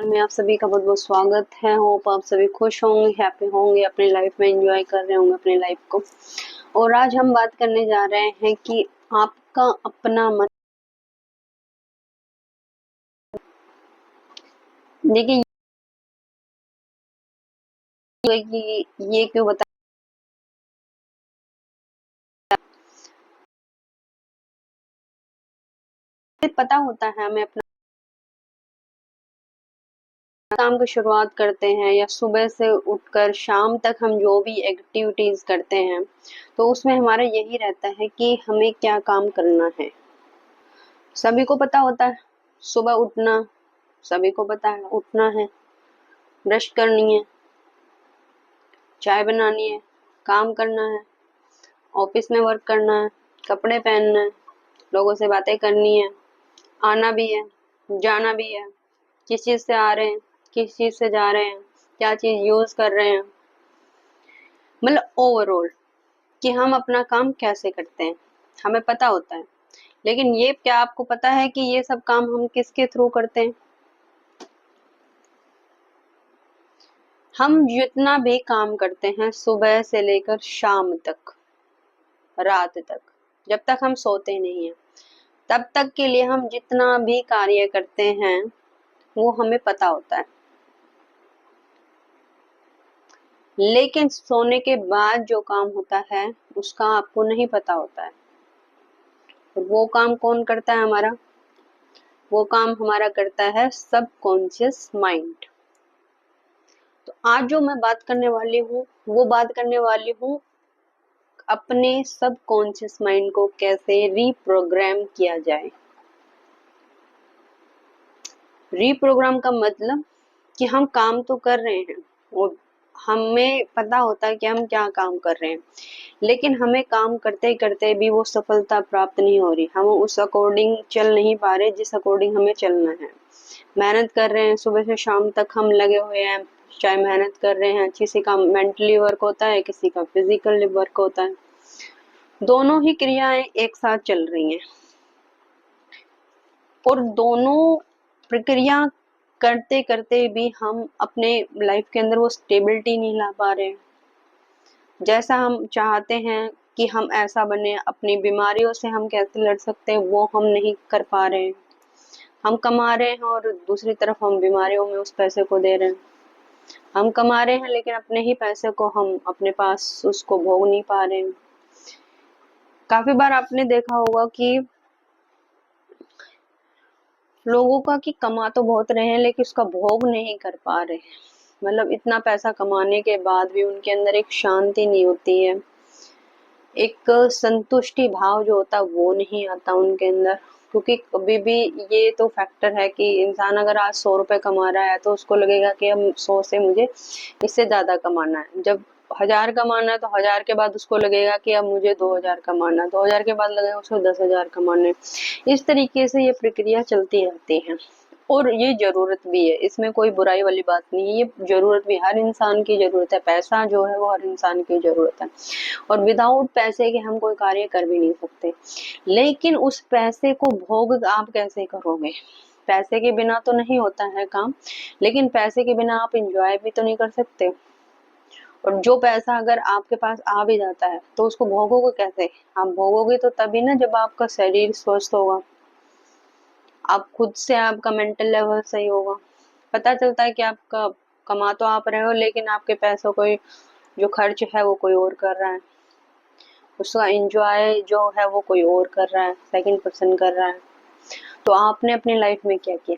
में आप सभी का बहुत बहुत स्वागत है। होप आप सभी खुश होंगे, हैप्पी होंगे, अपनी लाइफ में एंजॉय कर रहे होंगे अपनी लाइफ को। और आज हम बात करने जा रहे हैं कि आपका अपना मन। देखिए ये क्यों बता, पता होता है हमें अपना काम की शुरुआत करते हैं या सुबह से उठकर शाम तक हम जो भी एक्टिविटीज करते हैं, तो उसमें हमारा यही रहता है कि हमें क्या काम करना है। सभी को पता होता है सुबह उठना, सभी को पता है उठना है, ब्रश करनी है, चाय बनानी है, काम करना है, ऑफिस में वर्क करना है, कपड़े पहनना है, लोगों से बातें करनी है, आना भी है, जाना भी है, किस चीज़ से आ रहे हैं, किस चीज़ से जा रहे हैं, क्या चीज़ यूज़ कर रहे हैं, मतलब ओवरऑल कि हम अपना काम कैसे करते हैं हमें पता होता है। लेकिन ये क्या आपको पता है कि ये सब काम हम किसके थ्रू करते हैं? हम जितना भी काम करते हैं सुबह से लेकर शाम तक, रात तक, जब तक हम सोते नहीं हैं तब तक के लिए हम जितना भी कार्य करते हैं वो हमें पता होता है। लेकिन सोने के बाद जो काम होता है उसका आपको नहीं पता होता है। वो काम कौन करता है हमारा? वो काम हमारा करता है सबकॉन्शियस माइंड। तो आज जो मैं बात करने वाली हूँ वो बात करने वाली हूँ अपने सबकॉन्शियस माइंड को कैसे रीप्रोग्राम किया जाए। रीप्रोग्राम का मतलब कि हम काम तो कर रहे हैं और हमें पता होता है कि हम क्या काम कर रहे हैं, लेकिन हमें काम करते करते भी वो सफलता प्राप्त नहीं हो रही। हम उस अकॉर्डिंग चल नहीं पा रहे जिस अकॉर्डिंग हमें चलना है। मेहनत कर रहे हैं, सुबह से शाम तक हम लगे हुए हैं, चाहे मेहनत कर रहे हैं, किसी का मेंटली वर्क होता है, किसी का फिजिकली वर्क होता है, दोनों ही क्रियाएं एक साथ चल रही हैं और दोनों प्रक्रिया करते करते भी हम अपने लाइफ के अंदर वो स्टेबिलिटी नहीं ला पा रहे हैं जैसा हम चाहते हैं कि हम ऐसा बने। अपनी बीमारियों से हम कैसे लड़ सकते हैं वो हम नहीं कर पा रहे हैं। हम कमा रहे हैं और दूसरी तरफ हम बीमारियों में उस पैसे को दे रहे हैं। हम कमा रहे हैं लेकिन अपने ही पैसे को हम अपने पास उसको भोग नहीं पा रहे हैं। काफी बार आपने देखा होगा कि लोगों का कि कमा तो बहुत रहे हैं लेकिन उसका भोग नहीं कर पा रहे हैं। मतलब इतना पैसा कमाने के बाद भी उनके अंदर एक शांति नहीं होती है, एक संतुष्टि भाव जो होता है वो नहीं आता उनके अंदर। क्योंकि कभी भी ये तो फैक्टर है कि इंसान अगर आज 100 रुपए कमा रहा है तो उसको लगेगा कि अब 100 से मुझे इससे ज्यादा कमाना है। जब 1000 कमाना है तो 1000 के बाद उसको लगेगा कि अब मुझे 2000 कमाना है, 2000 के बाद लगेगा उसको 10,000 कमाना है। इस तरीके से ये प्रक्रिया चलती रहती है और ये जरूरत भी है, इसमें कोई बुराई वाली बात नहीं है। ये जरूरत भी हर इंसान की जरूरत है, पैसा जो है वो हर इंसान की जरूरत है और विदाउट पैसे के हम कोई कार्य कर भी नहीं सकते। लेकिन उस पैसे को भोग आप कैसे करोगे? पैसे के बिना तो नहीं होता है काम, लेकिन पैसे के बिना आप इंजॉय भी तो नहीं कर सकते। और जो पैसा अगर आपके पास आ भी जाता है तो उसको भोगोगे कैसे? आप भोगोगे तो तभी ना जब आपका शरीर स्वस्थ होगा, आप खुद से आपका मेंटल लेवल सही होगा। पता चलता है कि आपका कमा तो आप रहे हो लेकिन आपके पैसों को जो खर्च है वो कोई और कर रहा है, उसका एंजॉय जो है वो कोई और कर रहा है, सेकंड पर्सन कर रहा है। तो आपने अपनी लाइफ में क्या किया?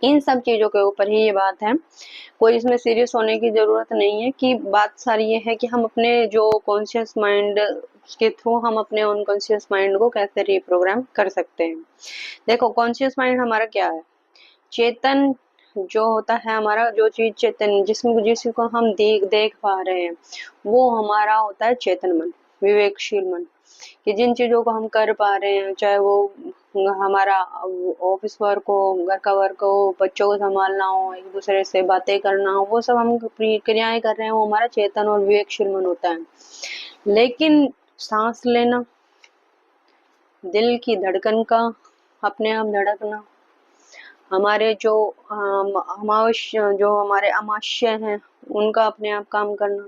इन सब चीजों के ऊपर ही ये बात है, कोई इसमें सीरियस होने की जरूरत नहीं है। कि बात सारी ये है कि हम अपने जो कॉन्शियस माइंड के थ्रू हम अपने अनकॉन्शियस माइंड को कैसे रिप्रोग्राम कर सकते हैं। देखो कॉन्शियस माइंड हमारा क्या है? चेतन जो होता है हमारा, जो चीज चेतन जिसको हम देख पा रहे हैं वो हमारा होता है चेतन मन, विवेकशील मन। कि जिन चीजों को हम कर पा रहे हैं, चाहे वो हमारा ऑफिस वर्क हो, घर का वर्क हो, बच्चों को संभालना हो, एक दूसरे से बातें करना हो, वो सब हम क्रियाएं कर रहे हैं, वो हमारा चेतन और विवेकशील मन होता है। लेकिन सांस लेना, दिल की धड़कन का अपने आप धड़कना, हमारे जो जो हमारे आमाशय हैं उनका अपने आप काम करना,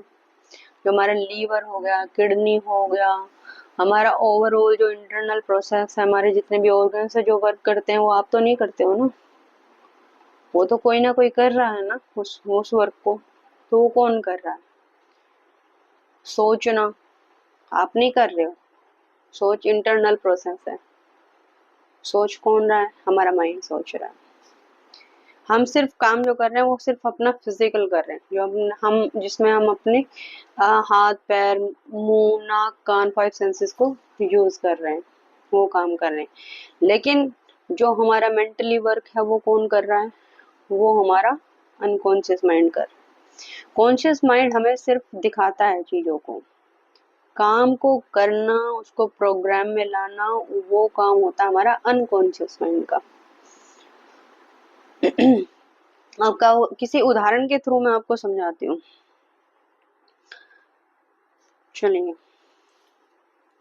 जो हमारा लीवर हो गया, किडनी हो गया, हमारा ओवरऑल जो इंटरनल प्रोसेस है, हमारे जितने भी ऑर्गन्स है जो वर्क करते हैं, वो आप तो नहीं करते हो ना, वो तो कोई ना कोई कर रहा है ना उस वर्क को। तो वो कौन कर रहा है? सोचना आप नहीं कर रहे हो, सोच इंटरनल प्रोसेस है। सोच कौन रहा है? हमारा माइंड सोच रहा है। हम सिर्फ काम जो कर रहे हैं वो सिर्फ अपना फिजिकल कर रहे हैं, जो हम जिसमें हम अपने हाथ पैर मुंह नाक कान 5 सेंसेस को यूज कर रहे हैं, वो काम कर रहे हैं। लेकिन जो हमारा मेंटली वर्क है वो कौन कर रहा है? वो हमारा अनकॉन्शियस माइंड कर रहा है। कॉन्शियस माइंड हमें सिर्फ दिखाता है चीजों को, काम को करना, उसको प्रोग्राम में लाना, वो काम होता है हमारा अनकॉन्शियस माइंड का। आपका किसी उदाहरण के थ्रू मैं आपको समझाती हूँ। चलिए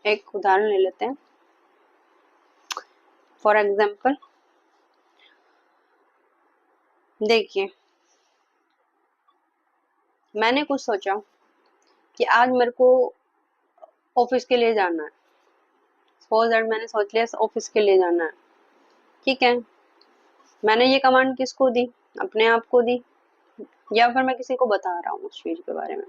एक उदाहरण ले लेते हैं। फॉर एग्जाम्पल देखिए, मैंने कुछ सोचा कि आज मेरे को ऑफिस के लिए जाना है। सपोज दैट मैंने सोच लिया ऑफिस के लिए जाना है, ठीक है। मैंने ये कमांड किसको दी? अपने आप को दी, या फिर मैं किसी को बता रहा हूँ उस चीज के बारे में।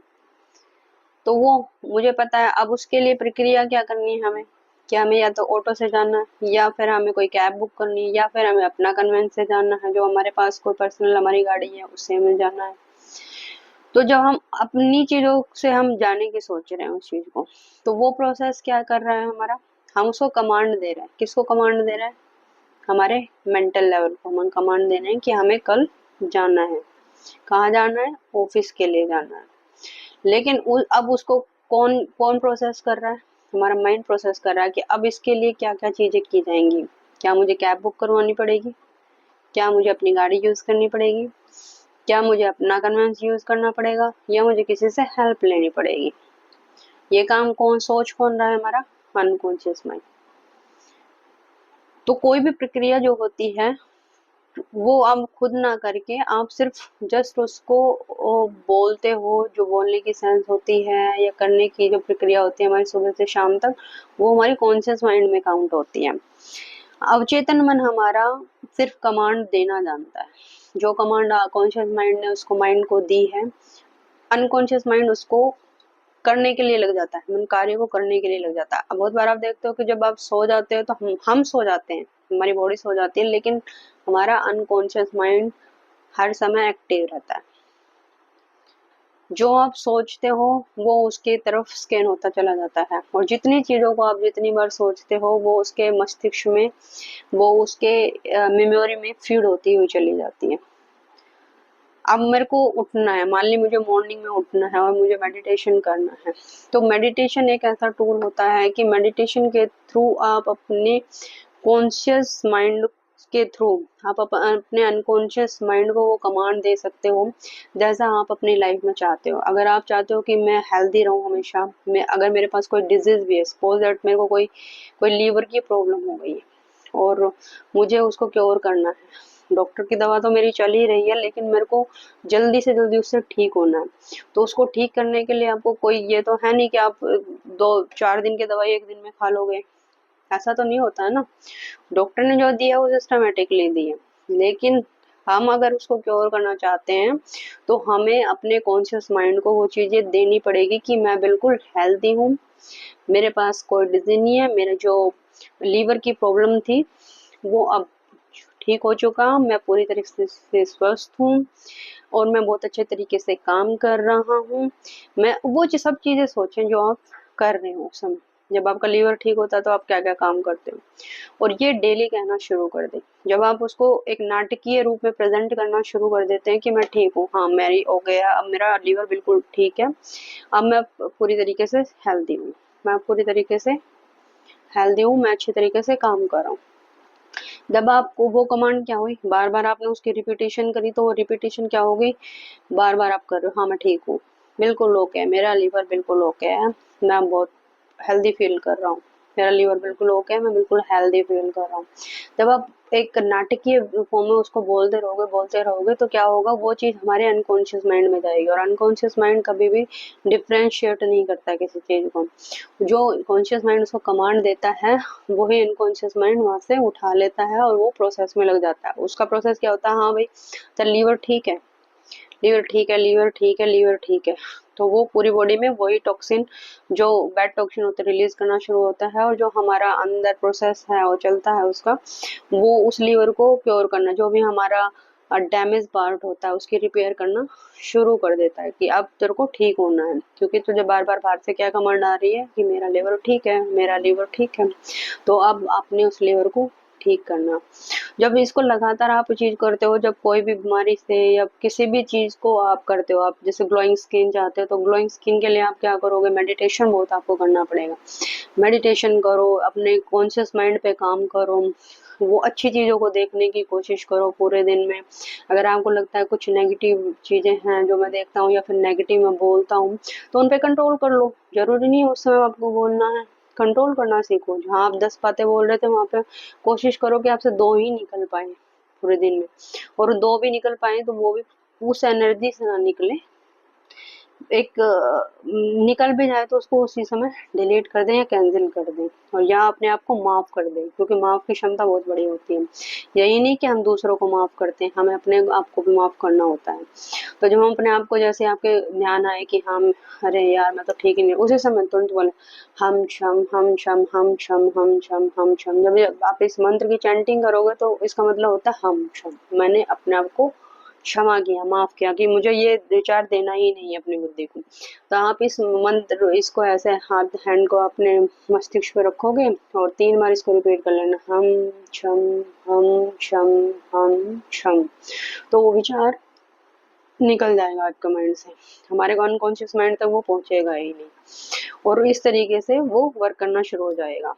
तो वो मुझे पता है। अब उसके लिए प्रक्रिया क्या करनी है हमें, कि हमें या तो ऑटो से जाना है, या फिर हमें कोई कैब बुक करनी है, या फिर हमें अपना कन्वेंस से जाना है, जो हमारे पास कोई पर्सनल हमारी गाड़ी है उससे हमें जाना है। तो जब हम अपनी चीजों से हम जाने की सोच रहे हैं उस चीज को, तो वो प्रोसेस क्या कर रहा है हमारा? हम उसको कमांड दे रहे हैं। किसको कमांड दे रहे हैं? हमारे मेंटल लेवल को हम कमांड दे रहे हैं कि हमें कल जाना है। कहाँ जाना है? ऑफिस के लिए जाना है। लेकिन अब उसको कौन कौन प्रोसेस कर रहा है? हमारा माइंड प्रोसेस कर रहा है कि अब इसके लिए क्या क्या चीजें की जाएंगी। क्या मुझे कैब बुक करवानी पड़ेगी? क्या मुझे अपनी गाड़ी यूज करनी पड़ेगी? क्या मुझे अपना कन्वेंस यूज करना पड़ेगा, या मुझे किसी से हेल्प लेनी पड़ेगी? ये काम सोच कौन रहा है? हमारा अनकॉन्शियस माइंड। तो कोई भी प्रक्रिया जो होती है वो आप खुद ना करके आप सिर्फ जस्ट उसको बोलते हो, जो बोलने की सेंस होती है या करने की जो प्रक्रिया होती है हमारी सुबह से शाम तक, वो हमारी कॉन्शियस माइंड में काउंट होती है। अवचेतन मन हमारा सिर्फ कमांड देना जानता है। जो कमांड कॉन्शियस माइंड ने उसको माइंड को दी है, अनकॉन्शियस माइंड उसको करने के लिए लग जाता है, उन कार्य को करने के लिए लग जाता है। अब बहुत बार आप देखते हो कि जब आप सो जाते हो तो हम सो जाते हैं, हमारी बॉडी सो जाती है, लेकिन हमारा अनकॉन्शियस माइंड हर समय एक्टिव रहता है। जो आप सोचते हो वो उसके तरफ स्कैन होता चला जाता है, और जितनी चीजों को आप जितनी बार सोचते हो वो उसके मस्तिष्क में, वो उसके मेमोरी में फीड होती हुई चली जाती है। अब मेरे को उठना है, मान ली मुझे मॉर्निंग में उठना है और मुझे मेडिटेशन करना है। तो मेडिटेशन एक ऐसा टूल होता है कि मेडिटेशन के थ्रू आप अपने कॉन्शियस माइंड के थ्रू आप अपने अनकॉन्शियस माइंड को वो कमांड दे सकते हो जैसा आप अपनी लाइफ में चाहते हो। अगर आप चाहते हो कि मैं हेल्दी रहूं हमेशा, मैं अगर मेरे पास कोई डिजीज भी है, सपोज दैट मेरे को कोई कोई लीवर की प्रॉब्लम हो गई है और मुझे उसको क्योर करना है, डॉक्टर की दवा तो मेरी चल ही रही है, लेकिन मेरे को जल्दी से जल्दी उससे ठीक होना है। तो उसको ठीक करने के लिए आपको कोई ये तो है नहीं कि आप 2-4 दिन की दवाई एक दिन में खा लोगे, ऐसा तो नहीं होता है ना। डॉक्टर ने जो दिया वो सिस्टमेटिकली दी है, लेकिन हम अगर उसको क्योर करना चाहते हैं तो हमें अपने कॉन्शियस माइंड को वो चीजें देनी पड़ेगी कि मैं बिल्कुल हेल्दी हूँ, मेरे पास कोई डिजीज नहीं है, मेरे जो लीवर की प्रॉब्लम थी वो अब ठीक हो चुका, मैं पूरी तरीके से स्वस्थ हूँ और मैं बहुत अच्छे तरीके से काम कर रहा हूँ। मैं वो सब चीजें सोचें जो आप कर रहे हो उस समय। जब आपका लीवर ठीक होता है तो आप क्या क्या काम करते हो, और ये डेली कहना शुरू कर दें। जब आप उसको एक नाटकीय रूप में प्रेजेंट करना शुरू कर देते हैं कि मैं ठीक हूँ, हाँ मेरी हो गया, अब मेरा लीवर बिल्कुल ठीक है, अब मैं पूरी तरीके से हेल्दी हूँ, मैं पूरी तरीके से हेल्दी हूँ, मैं अच्छे तरीके से काम कर रहा हूँ। जब आपको वो कमांड क्या हुई, बार बार आपने उसकी रिपीटेशन करी, तो वो रिपीटेशन क्या हो गई, बार बार आप कर रहे हो, हाँ मैं ठीक हूँ, बिल्कुल ओके है, मेरा लीवर बिल्कुल ओके है, मैं बहुत हेल्दी फील कर रहा हूँ, मेरा लीवर बिल्कुल ओके है, मैं बिल्कुल हेल्दी फील कर रहा हूँ। जब आप एक नाटकीय फॉर्म में उसको बोलते रहोगे तो क्या होगा, वो चीज़ हमारे अनकॉन्शियस माइंड में जाएगी, और अनकॉन्शियस माइंड कभी भी डिफरेंशिएट नहीं करता किसी चीज़ को। जो कॉन्शियस माइंड उसको कमांड देता है, वही अनकॉन्शियस माइंड वहाँ से उठा लेता है और वो प्रोसेस में लग जाता है। उसका प्रोसेस क्या होता है, हाँ भाई चल लीवर ठीक है, लीवर ठीक है, लीवर ठीक है, लीवर ठीक है, तो वो पूरी बॉडी में वही टॉक्सिन, जो बैड टॉक्सिन होते हैं, रिलीज करना शुरू होता है, और जो हमारा अंदर प्रोसेस है वो चलता है उसका, वो उस लीवर को क्योर करना, जो भी हमारा डैमेज पार्ट होता है उसकी रिपेयर करना शुरू कर देता है कि अब तेरे को ठीक होना है, क्योंकि तुझे बार बार बाहर से क्या कमांड आ रही है कि मेरा लीवर ठीक है, मेरा लीवर ठीक है। तो अब आपने उस लीवर को ठीक करना। जब इसको लगातार आप चीज करते हो, जब कोई भी बीमारी से या किसी भी चीज को आप करते हो, आप जैसे ग्लोइंग स्किन चाहते हो तो ग्लोइंग स्किन के लिए आप क्या करोगे, मेडिटेशन बहुत आपको करना पड़ेगा। मेडिटेशन करो, अपने कॉन्शियस माइंड पे काम करो, वो अच्छी चीजों को देखने की कोशिश करो पूरे दिन में। अगर आपको लगता है कुछ नेगेटिव चीजें हैं जो मैं देखता हूँ या फिर नेगेटिव मैं बोलता हूँ, तो उन पे कंट्रोल कर लो। जरूरी नहीं है उस समय आपको बोलना है, कंट्रोल करना सीखो। जहाँ आप 10 बातें बोल रहे थे वहां पे कोशिश करो कि आपसे 2 ही निकल पाए पूरे दिन में, और 2 भी निकल पाए तो वो भी उस एनर्जी से ना निकले। एक निकल भी जाए तो उसको उसी समय डिलीट कर दें या कैंसिल कर दें, और या अपने आप को माफ कर दें, क्योंकि माफ की क्षमता बहुत बड़ी होती है। यही नहीं कि हम दूसरों को माफ करते हैं, हमें अपने आप को भी माफ करना होता है। तो जब हम अपने आप को, जैसे आपके ध्यान आए कि हम, अरे यार मैं तो ठीक ही नहीं, उसी समय तुरंत बोले हम शम हम शम हम शम हम शम हम शम। जब आप इस मंत्र की चैंटिंग करोगे तो इसका मतलब होता है हम शम, मैंने अपने आप को क्षमा किया, माफ किया कि मुझे ये विचार देना ही नहीं है अपनी बुद्धि को। तो आप इस मंत्र, इसको ऐसे हाथ हैंड को अपने मस्तिष्क पे रखोगे और 3 बार इसको रिपीट कर लेना, हम छम हम शम हम शम। तो वो विचार निकल जाएगा आपके माइंड से, हमारे अनकॉन्शियस माइंड तक वो पहुंचेगा ही नहीं, और इस तरीके से वो वर्क करना शुरू हो जाएगा।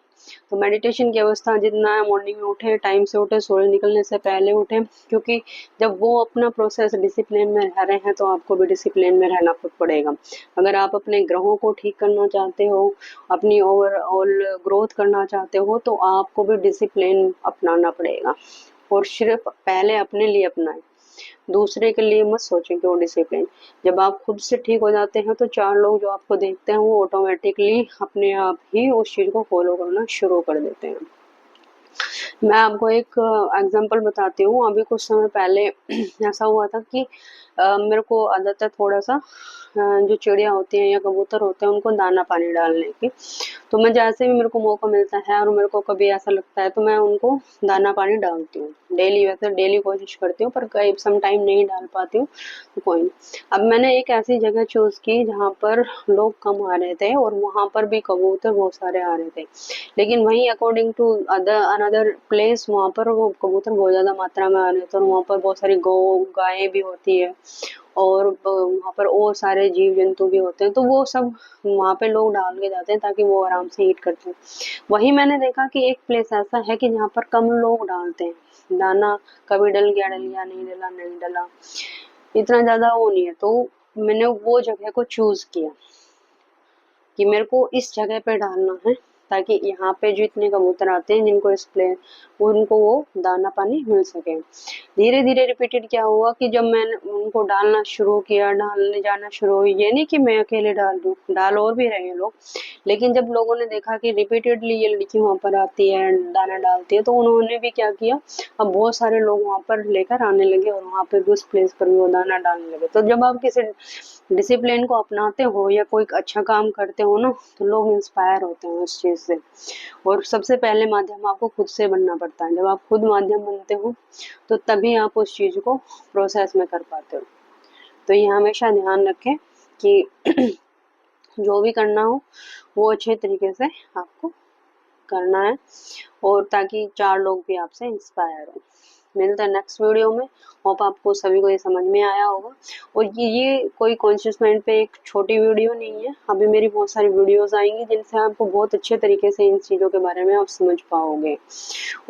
तो मेडिटेशन की अवस्था जितना है, मॉर्निंग में उठे, टाइम से उठे, सूर्य निकलने से पहले उठे, क्योंकि जब वो अपना प्रोसेस डिसिप्लिन में रह रहे हैं तो आपको भी डिसिप्लिन में रहना पड़ेगा। अगर आप अपने ग्रहों को ठीक करना चाहते हो, अपनी ओवरऑल ग्रोथ करना चाहते हो, तो आपको भी डिसिप्लिन अपनाना पड़ेगा, और सिर्फ पहले अपने लिए अपनाएं, दूसरे के लिए मत सोचें कि वो डिसिप्लिन। जब आप खुद से ठीक हो जाते हैं तो 4 लोग जो आपको देखते हैं वो ऑटोमेटिकली अपने आप ही उस चीज को फॉलो करना शुरू कर देते हैं। मैं आपको एक एग्जांपल बताती हूँ। अभी कुछ समय पहले ऐसा हुआ था कि मेरे को आदत है थोड़ा सा जो चिड़िया होती हैं या कबूतर होते हैं उनको दाना पानी डालने की। तो मैं जैसे भी मेरे को मौका मिलता है और मेरे को कभी ऐसा लगता है तो मैं उनको दाना पानी डालती हूँ डेली। वैसे डेली कोशिश करती हूँ पर कई सम टाइम नहीं डाल पाती हूँ, तो कोई नहीं। अब मैंने एक ऐसी जगह चूज की जहाँ पर लोग कम आ रहे थे और वहां पर भी कबूतर बहुत सारे आ रहे थे, लेकिन वहीं अकॉर्डिंग टू अनदर प्लेस वहाँ पर वो कबूतर बहुत ज्यादा मात्रा में आ रहे थे, और वहाँ पर बहुत सारी गौ गायें भी होती है, और वहाँ पर और सारे जीव जंतु भी होते हैं, तो वो सब वहाँ पे लोग डाल के जाते हैं ताकि वो आराम से ईट करते हैं। वहीं मैंने देखा कि एक प्लेस ऐसा है कि जहाँ पर कम लोग डालते हैं दाना, कभी डल गया डल गया, नहीं डला नहीं डला, इतना ज्यादा वो नहीं है। तो मैंने वो जगह को चूज किया कि मेरे को इस जगह पे डालना है ताकि यहाँ पे जो इतने कबूतर आते हैं जिनको इस प्ले उनको वो दाना पानी मिल सके। धीरे धीरे रिपीटेड क्या हुआ कि जब मैंने उनको डालना शुरू किया, डालने जाना शुरू हुई, ये नहीं कि मैं अकेले डाल दूँ, डाल और भी रहे हैं लोग, लेकिन जब लोगों ने देखा कि रिपीटेडली ये लड़की वहां पर आती है दाना डालती है तो उन्होंने भी क्या किया, अब बहुत सारे लोग वहां पर लेकर आने लगे और वहां पे भी उस प्लेस पर भी वो दाना डालने लगे। तो जब आप किसी डिसिप्लिन को अपनाते हो या कोई अच्छा काम करते हो ना, तो लोग इंस्पायर होते हैं उस चीज से। और सबसे पहले माध्यम आपको खुद से बनना पड़ता है। जब आप खुद माध्यम बनते हो तो तभी आप उस चीज को प्रोसेस में कर पाते हो। तो ये हमेशा ध्यान रखें कि जो भी करना हो वो अच्छे तरीके से आपको करना है, और ताकि 4 लोग भी आपसे इंस्पायर हो। मिलते हैं नेक्स्ट वीडियो में। होप आपको सभी को ये समझ में आया होगा। और ये कोई कॉन्शियस माइंड पे एक छोटी वीडियो नहीं है, अभी मेरी बहुत सारी वीडियोस आएंगी जिनसे आपको बहुत अच्छे तरीके से इन चीज़ों के बारे में आप समझ पाओगे।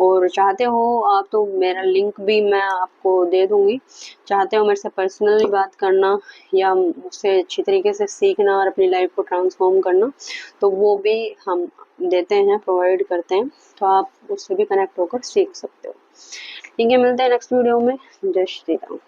और चाहते हो आप तो मेरा लिंक भी मैं आपको दे दूंगी, चाहते हो मेरे से पर्सनली बात करना या मुझसे अच्छी तरीके से सीखना और अपनी लाइफ को ट्रांसफॉर्म करना, तो वो भी हम देते हैं, प्रोवाइड करते हैं, तो आप उससे भी कनेक्ट होकर सीख सकते हो। ठीक है, मिलते हैं नेक्स्ट वीडियो में। जय श्री राम।